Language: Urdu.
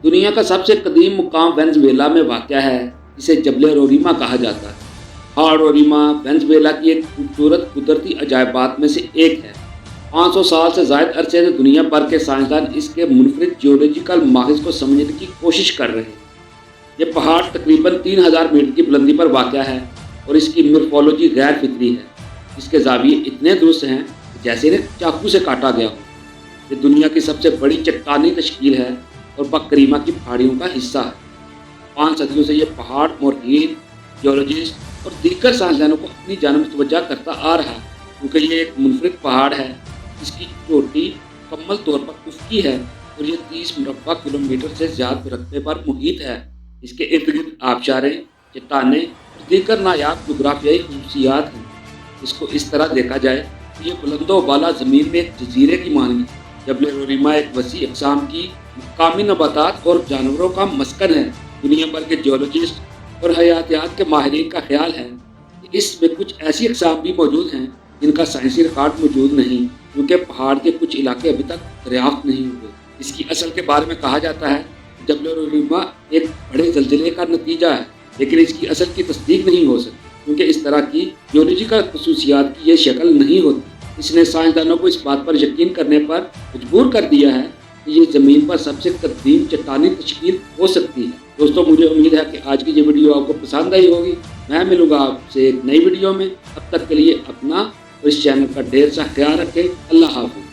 دنیا کا سب سے قدیم مقام وینزویلا میں واقع ہے، جسے جبل روریما کہا جاتا ہے۔ پہاڑ روریما وینزویلا کی ایک خوبصورت قدرتی عجائبات میں سے ایک ہے۔ 500 سال سے زائد عرصے سے دنیا بھر کے سائنسدان اس کے منفرد جیولوجیکل ماخذ کو سمجھنے کی کوشش کر رہے ہیں۔ یہ پہاڑ تقریباً 3000 میٹر کی بلندی پر واقع ہے اور اس کی مورفولوجی غیر فطری ہے۔ اس کے زاویے اتنے درست ہیں کہ جیسے انہیں چاقو سے کاٹا گیا ہو۔ یہ دنیا کی سب سے بڑی چٹانی تشکیل ہے اور پکریما کی پہاڑیوں کا حصہ ہے۔ 5 صدیوں سے یہ پہاڑ مورخین، جیولوجسٹ اور دیگر سائنسدانوں کو اپنی جانب متوجہ کرتا آ رہا ہے، کیونکہ یہ ایک منفرد پہاڑ ہے جس کی چوٹی مکمل طور پر افقی ہے اور یہ 30 مربع کلومیٹر سے زیادہ رقبے پر محیط ہے۔ اس کے ارد گرد آبشاریں، چٹانیں اور دیگر نایاب جغرافیائی خصوصیات ہیں۔ اس کو اس طرح دیکھا جائے کہ یہ بلند و بالا زمین میں ایک جزیرے کی مانند ہے۔ جبل روریما ایک وسیع اقسام کی مقامی نباتات اور جانوروں کا مسکن ہے۔ دنیا بھر کے جیولوجسٹ اور حیاتیات کے ماہرین کا خیال ہے کہ اس میں کچھ ایسی اقسام بھی موجود ہیں جن کا سائنسی ریکارڈ موجود نہیں، کیونکہ پہاڑ کے کچھ علاقے ابھی تک دریافت نہیں ہوئے۔ اس کی اصل کے بارے میں کہا جاتا ہے کہ جبل روریما ایک بڑے زلزلے کا نتیجہ ہے، لیکن اس کی اصل کی تصدیق نہیں ہو سکتی، کیونکہ اس طرح کی جیولوجیکل خصوصیات کی یہ شکل نہیں ہوتی۔ اس نے سائنسدانوں کو اس بات پر یقین کرنے پر مجبور کر دیا ہے کہ یہ زمین پر سب سے قدیم چٹانی تشکیل ہو سکتی ہے۔ دوستوں، مجھے امید ہے کہ آج کی یہ ویڈیو آپ کو پسند آئی ہوگی۔ میں ملوں گا آپ سے ایک نئی ویڈیو میں۔ اب تک کے لیے اپنا اور اس چینل کا ڈھیر سا خیال رکھیں۔ اللہ حافظ۔